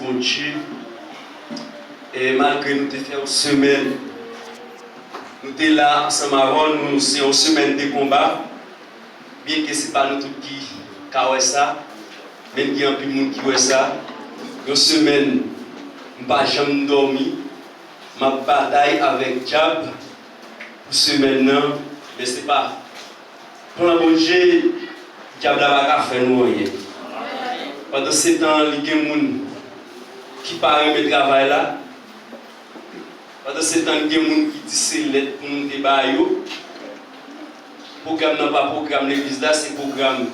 bon Dieu. Et malgré nous avons fait une semaine, nous sommes là ensemble avant, nous c'est une semaine de combat. Bien que ce n'est pas nous tous qui avons ça, même qu'il y a un peu de monde qui a ça. Une semaine, je n'ai pas jamais dormi. Ma bataille avec Diab pour semaine, mais ce n'est pas. Pour la bonne Dieu, Diab n'a pas fait nous rien. Pendant ce temps, il y a des gens qui parlent de travail là. Pendant ce temps, il y a des gens qui disent que c'est lettre pour nous débattre. Le programme n'est pas programme l'église là, c'est programme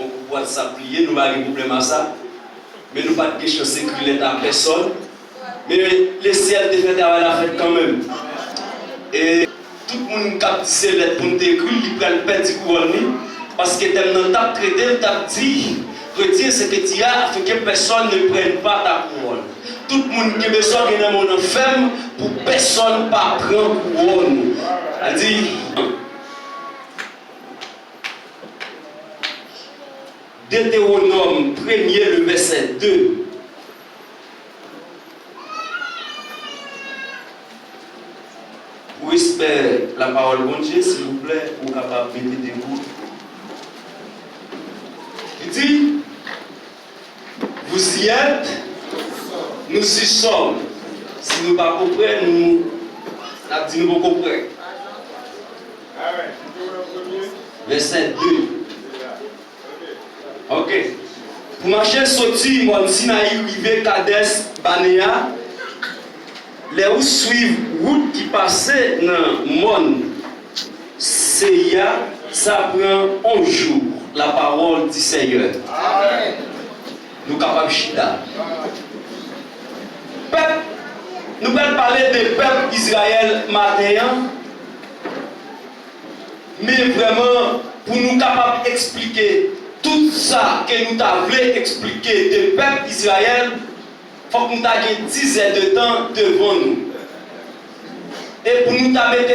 on peut s'appliquer, nous n'avons pas de problème à ça. Mais nous n'avons pas de question de sécurité à personne. Mais les ciels de fait travail la fête quand même. Et tout le monde qui a dit ces lettres pour nous écrire, il prend le petit couronne. Parce que tellement t'as traité, t'as dit, retire ce que tu as afin que personne ne prenne pas ta couronne. Tout le monde qui a besoin de mon enferme pour personne ne pas prendre couronne. Elle dit. Deutéronome 1er, le verset 2. Pour espérer la parole de Dieu, s'il vous plaît, vous capable de mettre debout. Il dit, vous y êtes, nous y sommes. Si nous ne pas comprenons, nous avons dit nous ne comprenons. Verset 2. Ok. Pour marcher sortir, moi, Sinaï, Rivé, Kades, Banéa, les où suivent route qui passait dans le monde, ça prend un jour la parole du Seigneur. Amen. Nous sommes capables de chita. Nous allons parler du peuple d'Israël matin, mais vraiment pour nous capables d'expliquer tout ça que nous avons expliqué du peuple d'Israël, il faut que nous ayons 10 heures de temps devant nous. Et pour nous mettre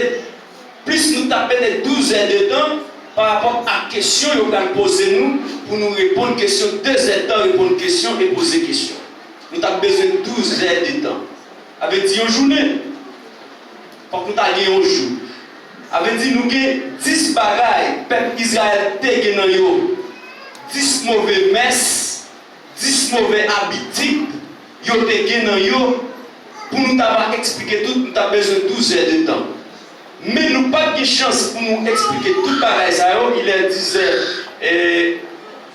plus nous taper 12 heures de temps par rapport à la question que nous avons posée nous, pour nous répondre aux questions, 2 heures de temps, répondre aux questions et poser des questions. Nous avons besoin de 12 heures de temps. Avec dit une journée, il faut que nous ayons un jour. Avec dit nous avons 10 bagailles, peuple Israël te dans yo. 10 mauvais messes, 10 mauvais habitudes, yo te dans yo. Pour nous expliquer tout, nous avons besoin de 12 heures de temps. Mais nous n'avons pas de chance pour nous expliquer tout pareil. Il est 10 heures et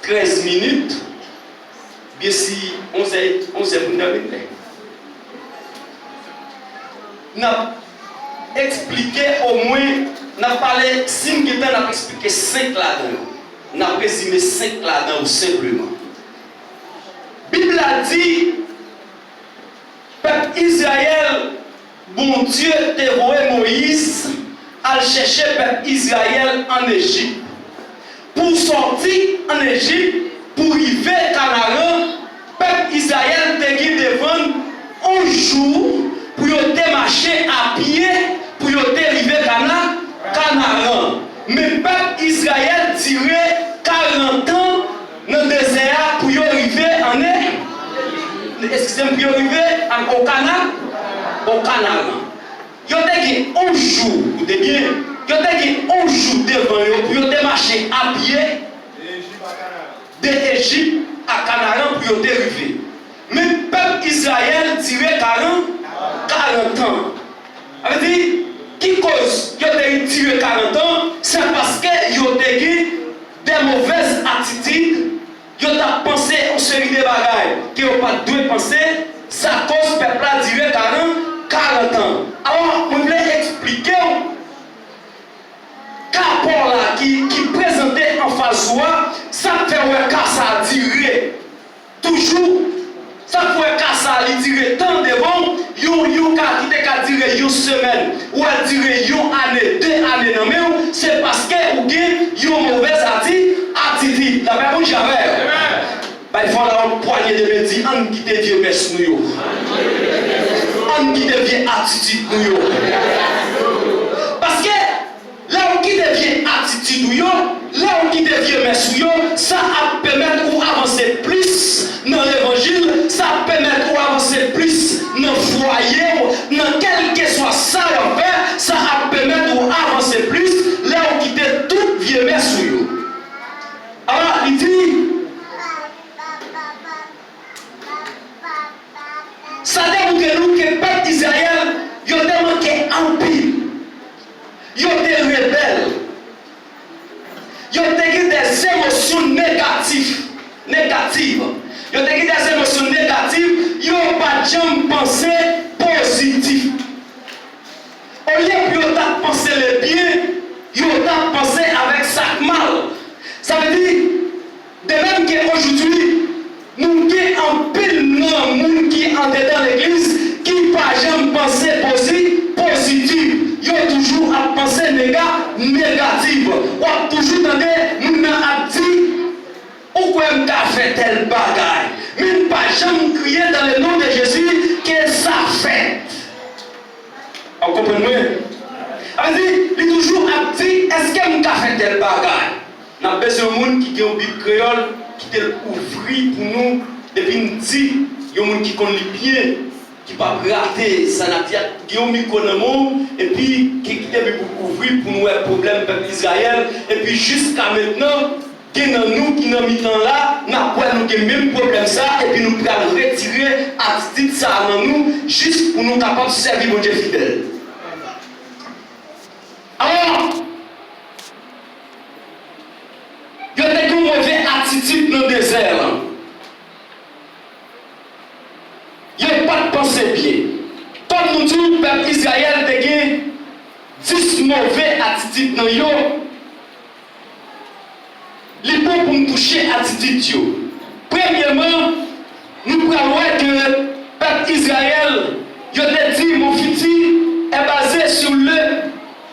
13 minutes. Bien si 11 heures pour nous terminer. Nous avons expliqué au moins, nous avons parlé, si nous avons expliqué 5 là-dedans. Nous avons résumé 5 là-dedans simplement. La Bible a dit, peuple Israël, bon Dieu t'a envoyé Moïse à chercher peuple Israël en Égypte. Pour sortir en Égypte, pour arriver à Canaan, peuple Israël t'a guidé devant un jour pour te marcher à pied, pour te arriver à Canaan. Mais peuple Israël dirait 40 ans dans le désert pour arriver en excusez-moi, pour arriver au Canaan. Au Canaan. Ils ont dit un jour, vous êtes bien, ils ont dit un jour devant eux pour te marcher à pied d'Égypte à Canaan pour te arriver. Mais peuple Israël dirait 40 ans. Ça veut dire, qui cause qu'ils ont tiré 40 ans, c'est parce qu'ils ont des mauvaises attitudes, ils ont pensé en série de bagailles qu'ils n'ont pas dû penser, ça cause le peuple a duré 40 ans. Alors, je voulais expliquer rapport là qui présentait en face de ça fait que ça a duré toujours. Ça fait que ça a duré tant de bon, qui a duré une semaine, ou a duré une année, 2 années, c'est parce que vous avez une mauvaise attitude. La même chose j'avais. Il faut avoir une poignée de médis, on qui devient messe nous. On qui devient attitude nous. Parce que là où qui devient attitude nous, là où qui devient messe nous, ça va permettre d'avancer plus dans l'évangile, ça permet d'avancer émotions négatives. Ils ont des émotions négatives, ils n'ont pas jamais pensé positif. Au lieu de penser le bien, ils ont pensé avec ça mal. Ça veut dire, de même qu'aujourd'hui, nous avons un pile de monde qui entre dans l'église qui ne pas jamais penser positif. Ils ont toujours à penser négatif. Ou à toujours dans des nous avons dit, pourquoi tu fait tel bagaille? Mais ne pas jamais crier dans le nom de Jésus que ça fait. Vous comprenez? Il est toujours à dire, est-ce que tu fait tel bagaille? Nous avons besoin de monde qui a une Bible créole, qui te ouvre pour nous, depuis nous dit, il y a des gens qui connaissent bien, qui ne peuvent pas rater, ça n'a pas qui ont mis le monde, et puis qui ont ouvrir pour nous un problème peuple Israël, et puis jusqu'à maintenant, qui dans nous qui dans mi-temps là, nous avons le même problème ça, et puis nous pouvons retirer l'attitude ça dans nous, juste pour nous capables de servir mon Dieu fidèle. Alors, il y a une mauvaise attitude dans le désert. Il n'y a pas de pensée bien. Comme nous disons, le peuple Israël a 10 mauvaises attitudes dans eux. Les bons pour nous toucher l'attitude. Premièrement, nous pouvons voir que le peuple Israël, il a dit, mon futur est basé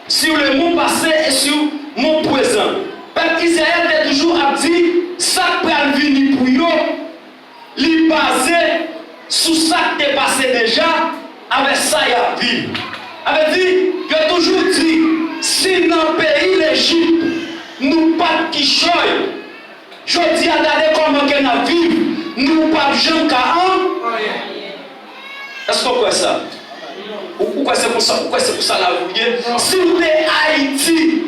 sur le monde passé et sur mon présent. Le peuple Israël a toujours dit, ça peut venir pour eux, il est basé sur ça qui est passé déjà, avec ça il y a vie. Avait dit, il a toujours dit, si dans le pays l'Égypte, nous pas qui choy. Je dis à regarder comment on a vécu. Nous pas jamais qu'à un. Est-ce qu'on croit ça? Pourquoi c'est pour ça? Pourquoi c'est pour ça la vie? Si vous êtes Haïti,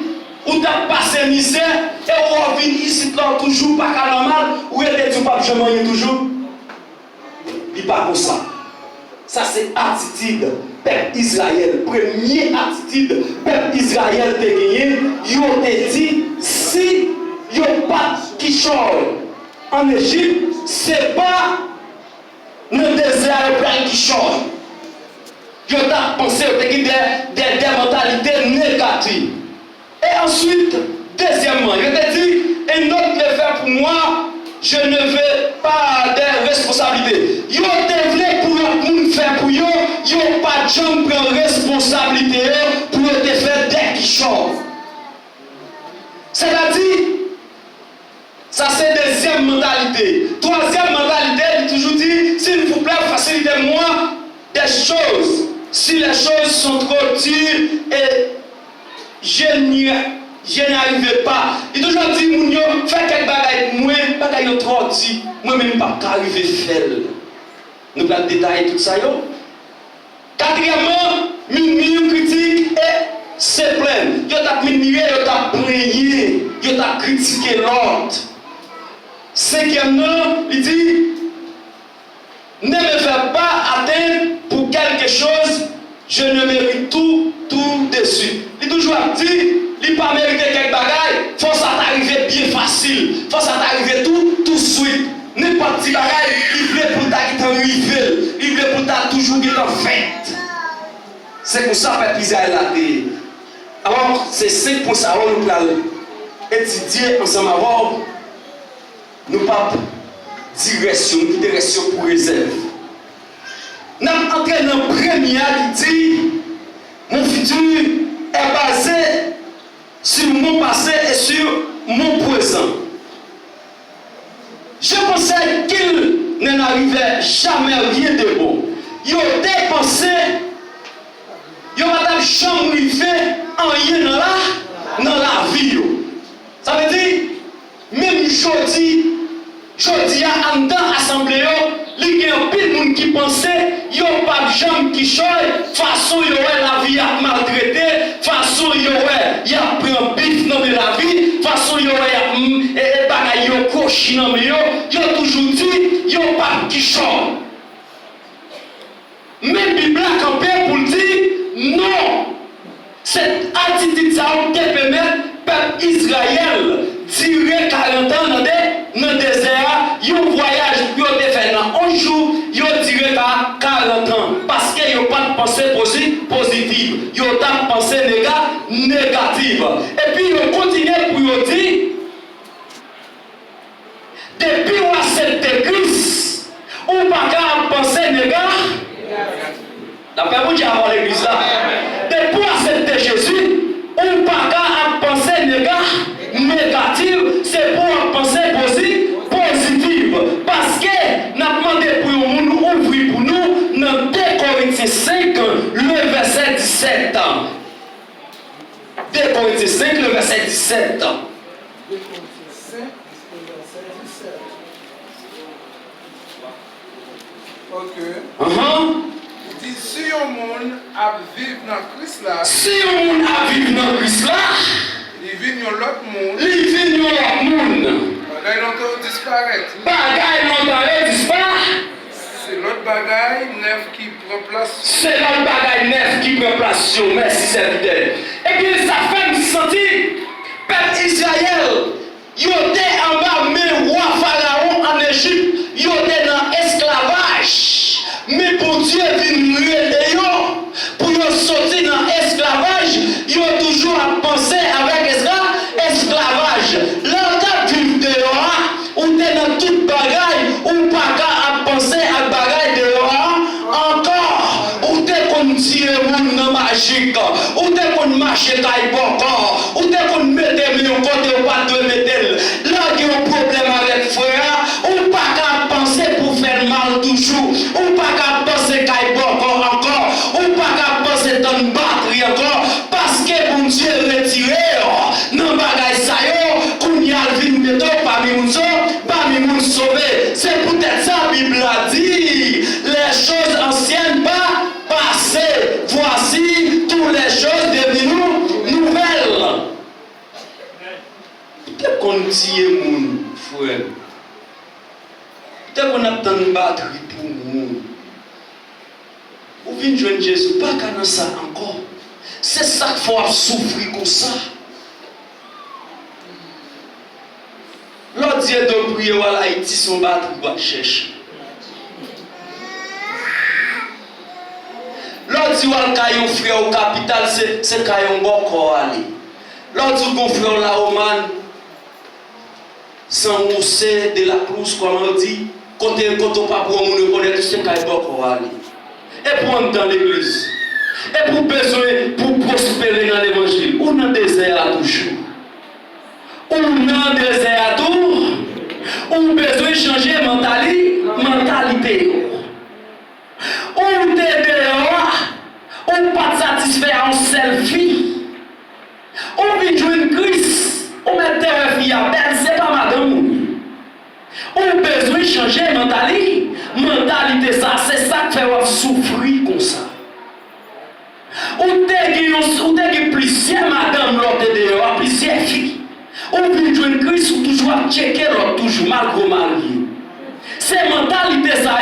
vous avez passé misère et vous revenez ici toujours pas qu'à normal, ou vous êtes pas jamais toujours? Il pas comme ça. Ça c'est attitude. Peuple Israël, première attitude, peuple Israël te gagné, ils ont dit, si ils n'ont pas qui change en Égypte, ce n'est pas le désert qui change. Ils ont pensé des mentalités négatives. Et ensuite, deuxièmement, ils ont dit, et notre le faire pour moi, je ne veux pas de responsabilité. Ils ont développé pour le monde faire pour eux, ils n'ont pas de gens qui prennent responsabilité pour te faire des qui changent. C'est-à-dire, ça c'est deuxième mentalité. Troisième mentalité, il toujours dit, s'il vous plaît, facilitez-moi des choses. Si les choses sont trop dures et je n'y arrive pas. Il toujours dit, Mounio, fais quelque bagaille, moi, bagaille trop dit, moi-même pas arriver à faire. Nous allons détailler tout ça. Quatrièmement, minuit critique et c'est plein. Il y a minuit, il y a plaigné, il y a critiqué l'autre. Cinquièmement, il dit, ne me fais pas atteindre pour quelque chose, je ne mérite tout de suite. Il toujours dit, il n'a pas mérité quelque bagaille, faut ça t'arriver bien facile, faut ça t'arriver tout de suite. N'importe quel bagaille, il voulait pour ta qui t'arrive, il voulait pour ta toujours qui t'en fait. C'est pour ça que Israël a dit. Alors, c'est 5 pour ça que nous allons étudier ensemble avant. Nous pas direction pour réserve. Nous entrons dans le premier qui dit, mon futur est basé sur mon passé et sur mon présent. Je pensais qu'il n'en arrivait jamais rien de bon. Il a dépensé, il a jamais fait rien dans la vie. Ça veut dire, même aujourd'hui, en dans l'assemblée, il y a un peu de monde qui pensait, il n'y a pas de gens qui chantent, façon il y aurait la vie à maltraiter, façon il y a pris un bif dans la vie, façon il y aurait des bagailles cochis dans la vie, il y a toujours dit, il n'y a pas de qui chantent. Mais la Bible a campé pour dire, non, cette attitude ça te permet, peuple Israël, tiré 40 ans dans le désert, un voyage pour te faire dans 11 jours, ils ont tiré 40 ans. Parce qu'ils n'ont pas de pensée positive, ils ont de pensée négative. Et puis ils ont continué pour dire, depuis qu'on accepte Christ, on ne peut pas penser négative. D'après vous, j'ai avant l'église là. Depuis qu'on accepte Jésus, on ne peut pas penser négative, c'est pour penser positive. Parce que nous avons demandé pour nous ouvrir pour nous dans 2 Corinthiens 5, le verset 17. 2 Corinthiens 5, le verset 17. 2 Corinthiens 5, le verset 17. Ok. Il dit, si un monde a vivre dans Christ là, si un monde a vivre dans Christ là, il vit dans l'autre monde, il vit dans l'autre monde. Bagaille l'entend disparaître. Bagaille l'entend disparaître. C'est l'autre bagaille neuf qui prend place. C'est l'autre bagaille neuf qui prend place sur merci serviteur. Et bien ça fait me sentir, peuple Israël, il était en bas, mais roi Pharaon en Égypte, il était dans l'esclavage. Mais pour Dieu, il vient pour sortir dans l'esclavage, il a toujours à penser avec esclavage. L'autre vivre dehors, ou t'es dans toute bagaille, ou pas qu'à penser à bagaille dehors, encore, ou t'es qu'on tire mon magique, ou t'es qu'on marche caille encore, ou t'es qu'on mette mes côté ou pas de mettre. Là, il y a un problème avec frère, ou pas qu'à penser pour faire mal toujours, ou pas qu'à penser caille encore, ou pas qu'à penser dans une batterie encore, parce que mon Dieu retiré, non bagaille ça yo, qu'on y a le vin de toi, parmi mon sauvé. C'est peut-être ça la Bible a dit, les choses anciennes pas passées, voici toutes les choses devenues nouvelles. Peut-être qu'on tire mon frère, peut-être qu'on a tant de batterie pour nous. Ou vient joindre Jésus, pas qu'à ça encore. C'est ça qu'il faut souffrir comme ça. L'autre Dieu de prier à Haïti, son battre doit chercher. L'autre dit à caillou frère au capital, c'est caillou bon corps aller. L'autre dit qu'on frère là au man, sans mousser de la clouse, comme on dit, quand on pas pour nous reconnaître, c'est caillou bon corps aller. Et pour entrer dans l'église, et pour besoin, pour prospérer dans l'évangile, ou dans le désert à toujours, ou dans le désert à tout, ou besoin de changer mentalité, ou t'es dehors, ou pas satisfait en selfie, ou vient jouer Christ, ou mettre ta fille à belle, c'est pas madame. Ou besoin de changer mentalité ça, c'est ça qui fait souffrir comme ça. Ou t'es plusieurs madame l'autre dehors, plusieurs filles. Ou bien jouer Christ ou toujours checker l'autre, toujours malgré marié. C'est mentalité ça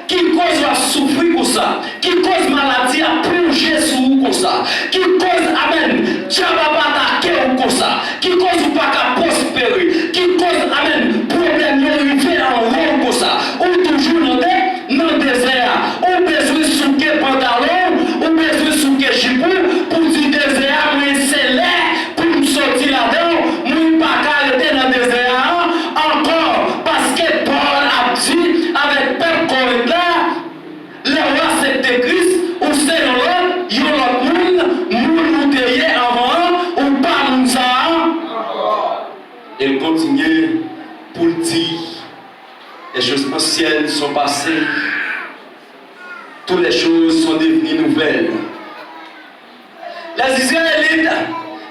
qui cause la souffrir comme ça, qui cause maladie à plonger sur vous comme ça, qui cause amen, tchababa attaquer comme ça, qui cause pas qu'à prospérer, qui cause amen, problème arriver en rôle comme ça, ou toujours dans le désert, ou besoin de souquer pantalon, ou besoin de souquer chipou, pour dire désert, mais c'est là, pour me sortir là-dedans, moi pas qu'à arrêter dans le désert, encore, parce que Paul a dit, avec peuple Corinthe là, les rois c'est Christ, ou c'est l'autre, il y a l'autre monde ou derrière avant, ou pas nous ça. Il continue pour dire, les choses anciennes sont passées, toutes les choses sont devenues nouvelles. Les Israélites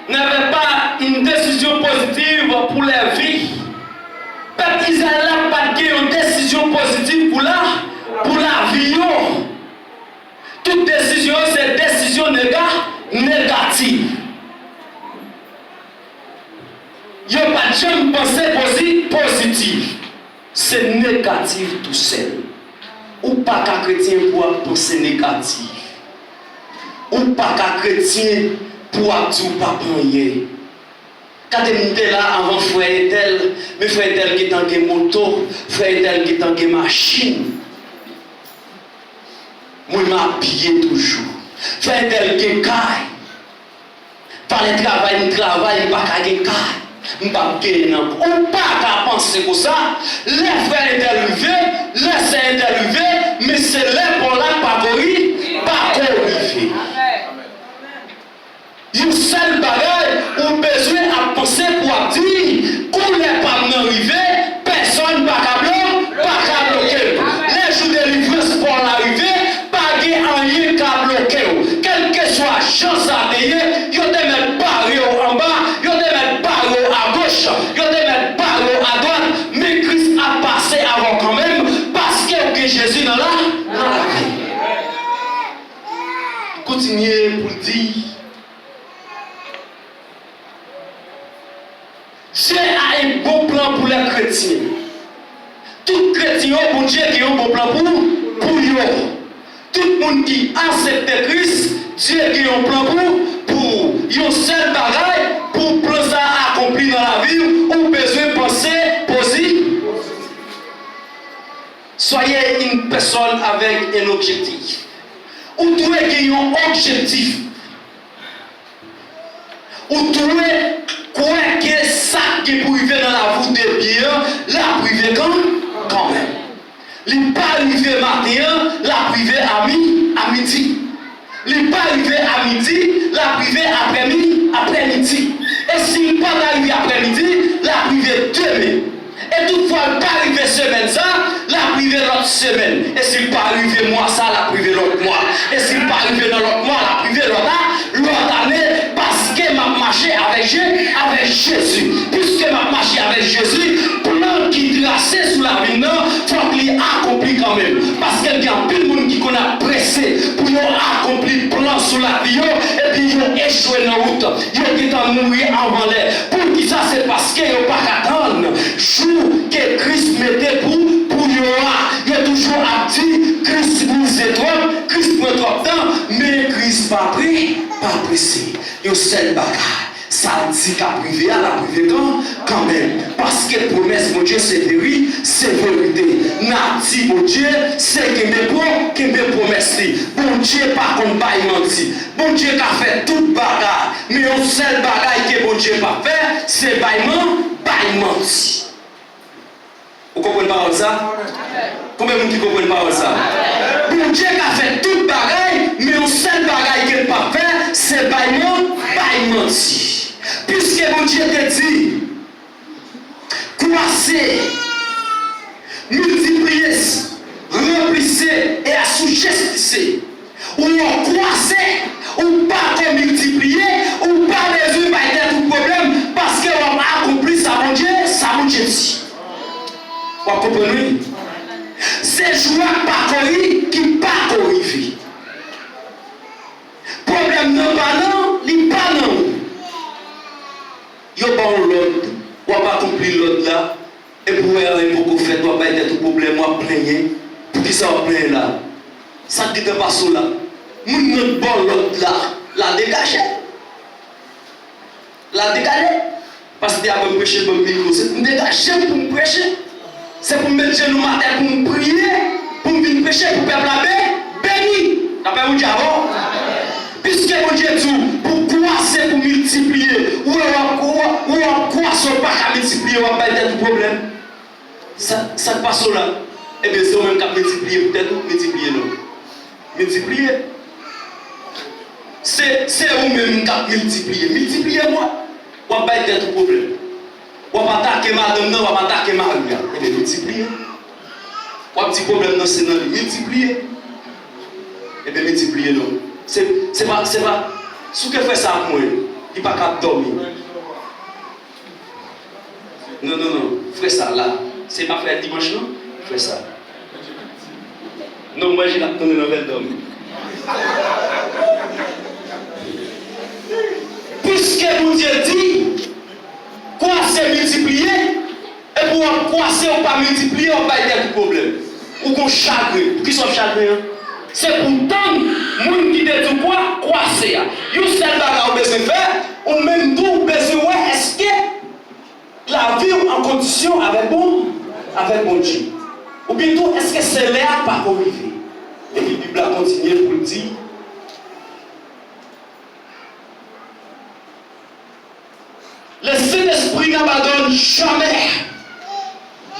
n'avaient pas une décision positive pour leur vie. Peuple Israël n'a pas une décision positive pour la vie. Toute décision, c'est décision négative. Il n'y a pas de jamais pensée positive. C'est négatif tout seul. Ou pas qu'un chrétien pour penser négatif. Ou pas qu'un chrétien pour dire pas prendre. Quand tu es là avant frère tel, mais frère tel qui est en moto, frère tel qui est en machine. Moi, je m'habille toujours. Frère tel qui est caille. Par le travail, pas qu'à gagner caille. Je ne peux pas gagner. On pas penser comme ça. Les frères étaient arrivés, les sœurs étaient arrivés, mais c'est les pour la parcourir, pas corriger. Une seule bagaille, on a besoin de penser pour dire qu'on n'est pas arrivé, personne ne va bloquer. Les jours de livrance pour l'arrivée, pas de rien qu'à bloquer. Quelle que soit la chance à payer, il y a des mettre barré en bas, il y a des mettre barré à gauche, il y a des mettre barré à droite, mais Christ a passé avant quand même, parce que Jésus est dans la vie. Continuez pour dire. Dieu a un bon plan pour les chrétiens. Tout chrétien, bon Dieu qui a un bon plan pour eux. Tout le monde qui accepte Christ, Dieu qui a un plan pour un seul bagaille, pour plan ça accompli dans la vie, on besoin de penser positif. Soyez une personne avec un objectif. Ou trouvez qu'il y a un objectif. Ou trouvez quoi que ça qui est privé dans la voûte de bien, la privé quand même. Il n'est pas arrivé matin, la privé à midi. Il n'est pas arrivé à midi, la privé après-midi. Et s'il n'est pas arrivé après-midi, la privé demain. Et toutefois, il n'est pas arrivé semaine ça, la privé l'autre semaine. Et s'il n'est pas arrivé mois ça, la privé l'autre mois. Et s'il n'est pas arrivé dans l'autre mois, la privé l'autre année, parce que m'a marché avec Jésus. Puisque m'a marché avec Jésus, plan qui tracé sous la vie, il faut qu'il accompli quand même. Parce qu'il y a plus de monde qui connaît pressé pour accomplir le plan sous la vie, et puis ils ont échoué dans la route. Ils ont mourir avant l'air. Pour qui ça, c'est parce qu'ils n'ont pas qu'attendre. Jour que Christ mettait pour il y a toujours à dire Christ nous étoile, Christ prend trop de temps, mais Christ pas pressé. Il y a seul bagage. Ça dit qu'à privé, à la privé quand même. Parce que la promesse, mon Dieu, c'est oui, c'est vérité. N'a dit, mon Dieu, c'est que mes promesses. Bon Dieu, par contre, pas menti. Bon Dieu qui a fait toute bagarre. Mais un seul bagage que bon Dieu pas fait, c'est pas menti. Vous comprenez pas ça? Combien de gens qui comprennent pas ça? Bon Dieu qui a fait toute bagaille, mais un seul bagaille qu'il n'a pas fait, c'est pas menti. Puisque bon Dieu te dit, croissez, multipliez, remplissez et assujettissez. Ou on croissez, ou pas multiplier, ou pas résoudre tout problème, parce qu'on a accompli ça, mon Dieu dit. Vous comprenez? C'est joie parcourir qui pas corriger. Problème non pas non, il pas non. Yo pas l'autre, ou pas accomplir l'autre là, et pour aller beaucoup faire, doit pas être tout problème, moi plaigner. Pour qui ça va plaindre là? Ça dit que pas sous là. Moun notre bon l'autre là, la dégager. La dégager. Parce que tu as prêché pour me micro, c'est pour dégager pour me prêcher. C'est pour mettre genoux matin pour me prier, pour me venir prêcher, pour peuple béni. D'après vous dire avant. Puisque mon Dieu dit, pour croître, pour multiplier, ou on croît pas qu'à multiplier, on va pas être tout problème. Ça passe là. Et bien c'est même qu'à multiplier, peut-être multiplier non. Multiplier. C'est vous-même qui a multiplié. Multipliez-moi. On va pas être tout problème. On va attaquer madame, non, on va attaquer Maria. Et bien multiplier. On petit problème, non, c'est non, multiplier. Et bien multiplier, non. C'est pas. Si vous faites ça pour moi, il n'y a pas qu'à dormir. Non. Fais ça là. C'est pas faire dimanche, non? Fais ça. Non, moi j'ai la tournée dans le dormir. Puisque mon Dieu dit, quoi c'est multiplier, et pour quoi c'est on pas multiplier, on va être un problème. Ou qu'on chagrin. Pour qui sont chagrins? C'est pour tant de gens qui disent quoi c'est. Vous seul bagage besoin de faire, ou même tout besoin, est-ce que la vie en condition avec bon Dieu? Ou bien tout, est-ce que c'est là pas arrivé? Et puis la Bible a continué pour dire, le Saint-Esprit n'abandonne jamais.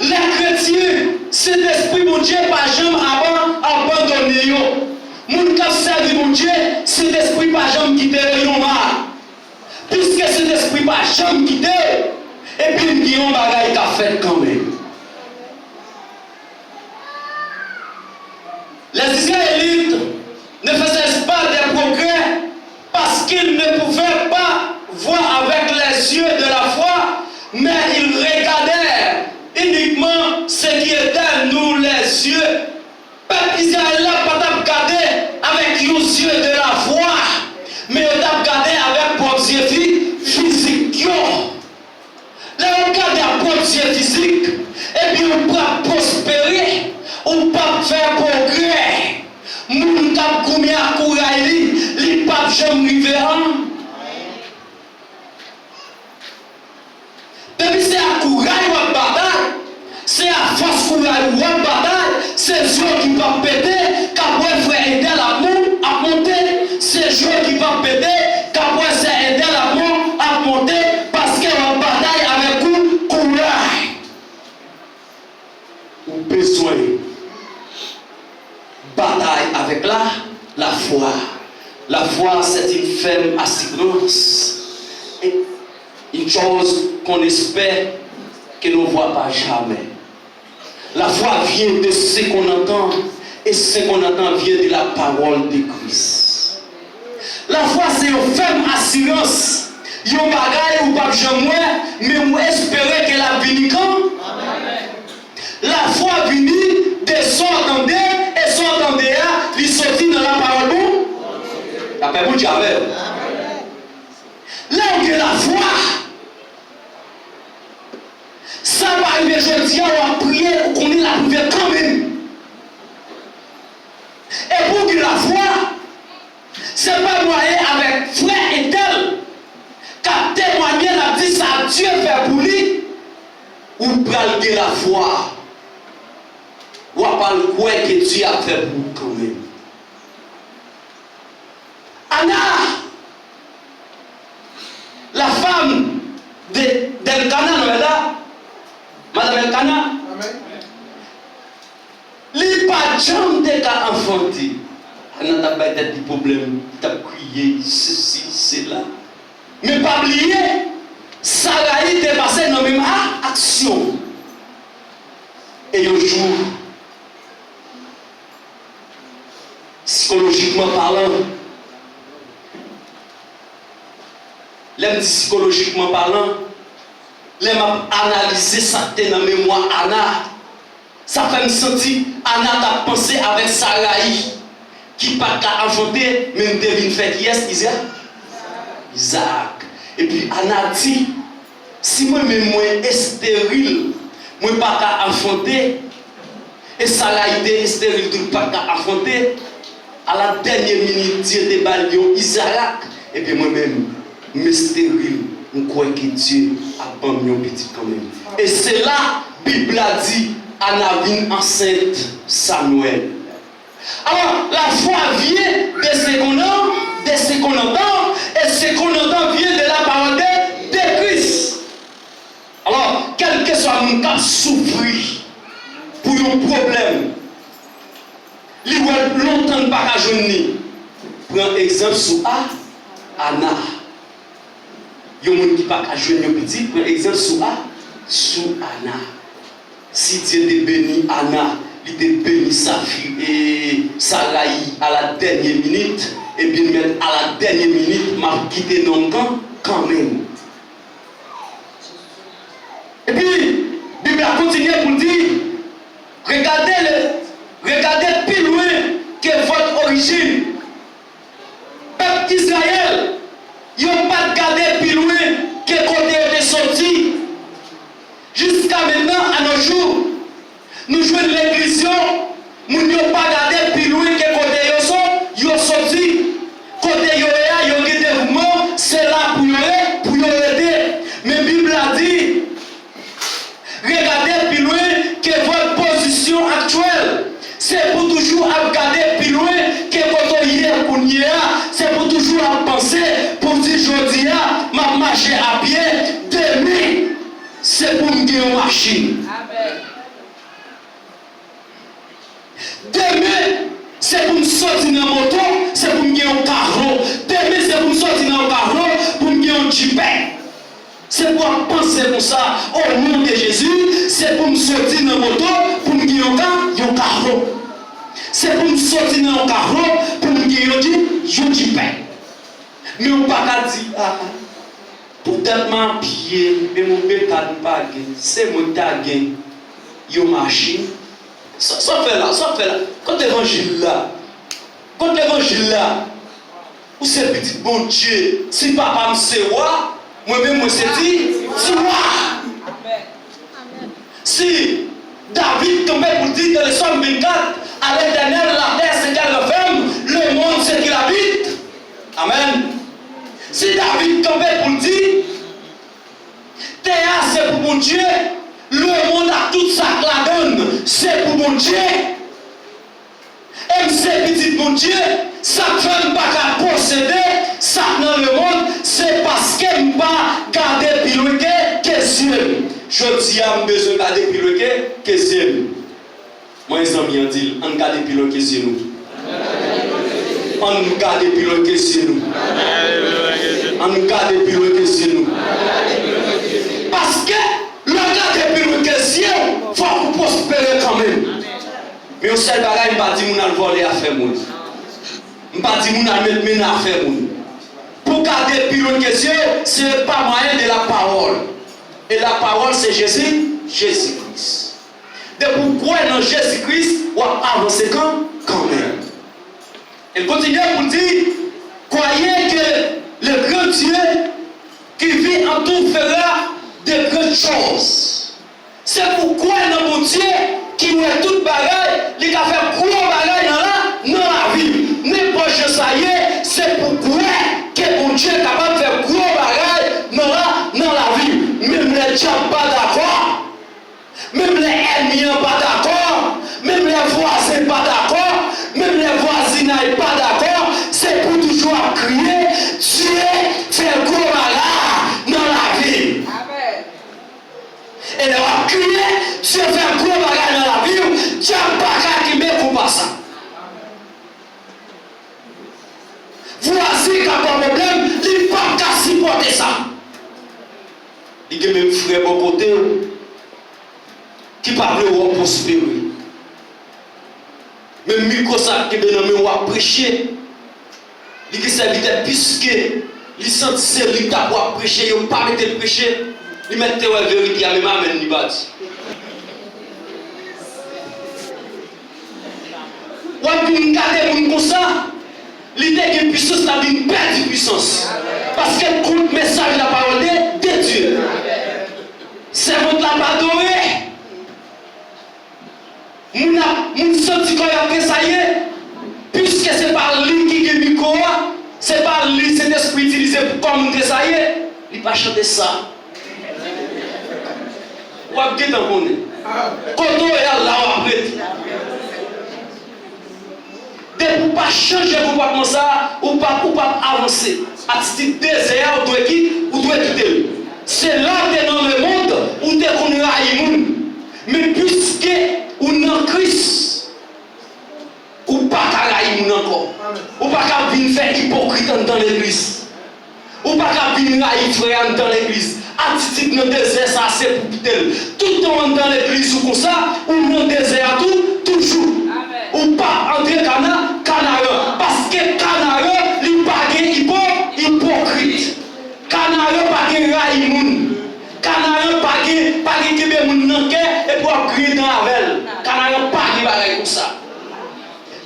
Les chrétiens, Saint-Esprit, mon Dieu, pas jamais abandonné. Moun qui servi mon Dieu, Saint-Esprit pas jamais quitté yon mal. Puisque Saint-Esprit pas jamais quitté, et puis il y a un bagage qui a fait quand même. Les Israélites ne faisaient pas des progrès parce qu'ils ne pouvaient pas voir avec les yeux de la foi, mais ils regardaient uniquement ce qui était nous les yeux. Peuple Israël n'a pas regardé avec les yeux de la foi, mais il a regardé avec propres yeux physiques. Là, on regarde à propres yeux physiques, et puis on peut prospérer, on peut faire progrès. Moun kap koumi a kouray li pap jam rive an. Depuis c'est à kouray ou à bataille, c'est à force kouray ou à bataille, c'est jour qui va péter, qu'après frère aider la moun à monter, c'est jour qui va péter, qu'après c'est aider la moun à monter, parce qu'elle va bataille avec vous kouray. Ou besoin bataille avec la foi. La foi, c'est une ferme assurance. Une chose qu'on espère que nous ne voit pas jamais. La foi vient de ce qu'on entend, et ce qu'on entend vient de la parole de Christ. La foi, c'est une ferme assurance. Il y a un bagage ou pas jamais, mais on espère que la vie quand. La foi vient de son entendé, et son entendé, il sortit dans la parole bon. La paix pour Dieu. Là où il y a la foi, ça va arriver aujourd'hui, on va prier, on connaît la prière quand même. Et pour que la foi, c'est pas moyen avec frère et tel, qu'à témoigner la vie, ça a Dieu fait pour lui, ou prendre la foi. Ou pas le quoi que Dieu a fait pour vous quand même. Anna, la femme d'Elkana, non est là? Madame Elkana? Les parents de cas enfantés. Anna n'a pas été de problème. Tu as crié ceci, cela. Mais pas oublier, Sarah est passé dans la même action. Et un jour, psychologiquement parlant, l'aime psychologiquement parlant, l'aime analyser ça dans la mémoire Anna. Ça fait me sentir Anna a pensé avec Sarai qui pas qu'à enfanter, mais devine fait qui est Isaac. Et puis Anna dit, si moi-même moi est stérile, moi pas qu'à enfanter, et Sarai était stérile, tout pas qu'à enfanter. À la dernière minute, Dieu te balion Isaac. Et puis moi-même, je suis stérile. Je crois que Dieu a pas mon petit quand même. Et c'est là, la Bible a dit, Anna vient enceinte Samuel. Alors, la foi vient de ce qu'on entend, et ce qu'on entend vient de la parole de Christ. Alors, quel que soit mon cas, souffrir pour un problème, il va longtemps pas qu'à jeûner. Prends exemple sur Anna. Il y a des gens qui pas qu'à jeûner petit. Prends exemple sur Anna. Si Dieu te bénit Anna, il te bénit sa fille et Sarai à la dernière minute. Et bien même à la dernière minute, m'a quitté non quand même. Et puis, la Bible a continué pour dire, regardez plus loin que votre origine. Peuple d'Israël, ils n'ont pas regardé plus loin que côté est sorti. Jusqu'à maintenant, à nos jours, nous jouons l'église, nous n'avons pas regardé plus loin que côté ils sont sortis. Côté ils ont des dévouements, c'est là pour eux. machine. Amen. Demain, c'est pour me sortir dans la moto, c'est pour me gagner un carreau. Demain, c'est pour me sortir dans le carreau, pour me gagner un jeepet. C'est pour penser comme ça, au nom de Jésus, c'est pour me sortir dans la moto, pour me gagner un carreau. C'est pour me sortir dans le carreau, pour me gagner un jeepet. Mais on ne peut pas dire, ah, peut-être mon pied, mais mon bétal n'est pas gagné. C'est mon tagin, une machine. Ça fait là. Quand l'évangile là, où c'est petit bon Dieu, si papa me sait roi, moi-même moi c'est dit, c'est roi. Si David tombait pour dire dans le Somme 24, à l'Éternel, la terre c'est qu'elle referme, le monde c'est qu'il habite. Amen. Si David tombait pour dire, terre c'est pour mon Dieu, le monde a tout ça que la donne, c'est pour mon Dieu. Et c'est petit mon Dieu, ça ne peut pas posséder ça dans le monde, c'est parce qu'elle ne pas garder piloqué que Dieu. Je dis à mon besoin de garder piloqué que Dieu. Moi, les amis ont dit, on garde piloqué sur nous. On garde piloqué sur nous. On garde piloqué sur nous. Parce que le garde piloqué sur nous, il faut prospérer quand même. Mais au seul bagage, il ne pas dire que nous voler à faire moun. Il ne pas dire que nous mettre mes à faire moun. Pour garder piloqué sur nous, ce n'est pas moyen de la parole. Et la parole, c'est Jésus-Christ. De pourquoi dans Jésus-Christ, on va avancer quand même. Elle continue pour dire, croyez que le grand Dieu qui vit en tout fera de grandes choses. C'est pourquoi dans mon Dieu qui voit toute bagaille, il a fait gros bagaille dans la vie. N'importe quoi ça y est, c'est pourquoi que mon Dieu est capable de faire gros bagaille dans la vie. Même les gens pas d'accord, même les ennemis pas d'accord, même les voisins pas d'accord, même les voisins n'est pas d'accord, c'est pour toujours crier, Dieu fait gros bagaille dans la vie. Amen. Et là, on va crier, Dieu fait gros bagaille dans la vie, Dieu pas qui met pour pas ça. Voici qui a un problème, il ne peut pas supporter ça. Il y a même frère bon côté qui parle de prospérer. Même Microsoft qui est nommé à prêcher. Il y a serviteur puisque il sent que il t'a pour prêcher, il ne pas mettre prêcher. Il met la vérité à même amen ni pas. Ou bien garder mon comme ça, l'idée de puissance n'a une perte de puissance. Parce que le message de la parole de Dieu. C'est votre la adoré. Moun senti qu'on a fait ça y est. Puisque c'est pas lui qui est micro, c'est pas lui, c'est l'esprit utilisé pour commenter ça y est. Il va chanter ça. Ou à bien t'en connaître. Quand on est là, on après. De pour pas changer comportement ça, ou pas avancer. Attitude désert, ou doit quitter. C'est là que dans le monde où tu connais Aïmoun. Mais puisque ou dans Christ, ou pas qu'à Aïmoun encore, ou pas qu'à venir faire hypocrite dans l'église, ou pas qu'à venir frère dans l'église. Attitude dans le désert, ça c'est pour quitter. Tout le temps dans l'église ou comme ça, ou dans le désert, toujours. Ou pas entrer canard. Parce que canard, il pas hypocrite. Canard pas raïmoun. Canard pas que moun nan et pour crier dans la velle. Canard pas bagay comme ça.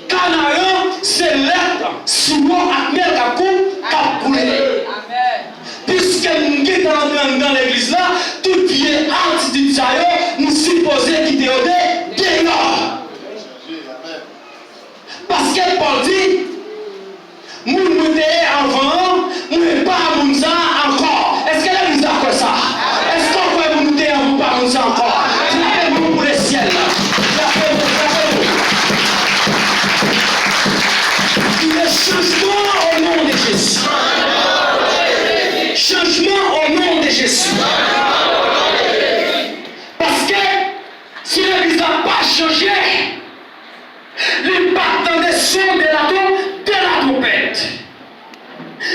Canard c'est l'être souvent avec cap couler. Puisque nous sommes dans l'église là, tout qui est attitude ça nous supposons quitter dehors. Parce que Paul dit, nous sommes avant, nous ne sommes pas moun ça encore. Est-ce que l'église a quoi ça? Est-ce qu'on peut nous dire avant pas moun ça encore? Clapez-vous pour le ciel. Clapez-vous. Il y a changement au nom de Jésus. Changement au nom de Jésus. Parce son de la trompette.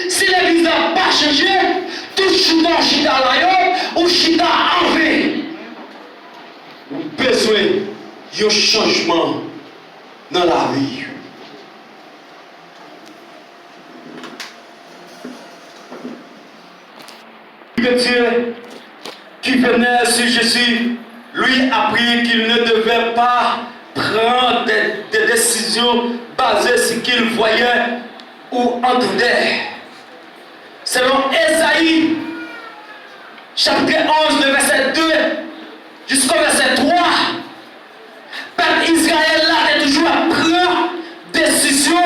Si l'église n'a pas changé, tout chita là, ou chita en vie. Vous avez besoin d'un changement dans la vie. Dieu qui venait sur Jésus, lui a appris qu'il ne devait pas prendre des décisions basées sur ce qu'il voyait ou entendait. Selon Ésaïe, chapitre 11, le verset 2 jusqu'au verset 3, peuple Israël là est toujours à prendre décision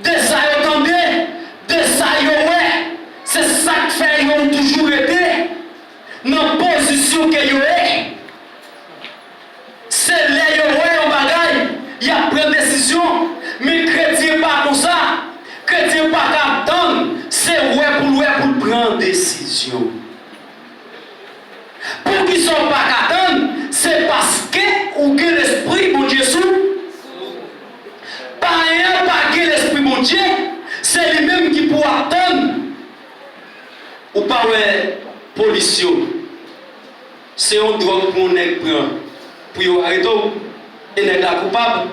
de ça entendait, de ça ouais. C'est ça que fait qu'ils ont toujours été dans la position que ils ont. C'est là qu'ils ont un bagage, ils prennent des décisions, mais les chrétiens pas comme ça. Les chrétiens pas attendre, c'est pour prendre des décisions. Pour qu'ils ne soient pas attendre, c'est parce que l'esprit mon Dieu sous. Par ailleurs, pas que l'esprit mon Dieu, c'est lui-même qui peut attendre. Ou pas ouais pollution. C'est un drogue pour nèg prend. Pour yo arrêter et nèg la coupable,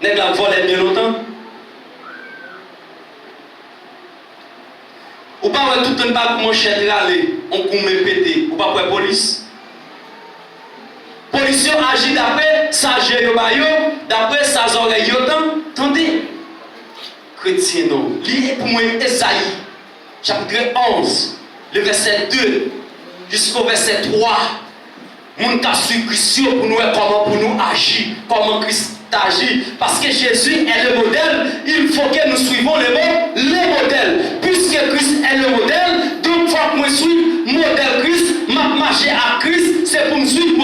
nèg la volé bien longtemps. Ou pas ouais tout un pas manchette râler, on coup me péter, ou pas ouais police. Pollution agit d'après ça yo ba yo, d'après sa oreille yo tendez. Chrétien non. Lis pour moi Ésaïe chapitre 11. Le verset 2 jusqu'au verset 3, nous avons su Christ pour nous comment pour nous agir, comment Christ agit. Parce que Jésus est le modèle, il faut que nous suivons le modèle. Puisque Christ est le modèle, donc il faut que nous suivions le modèle Christ, marcher à Christ, c'est pour nous suivre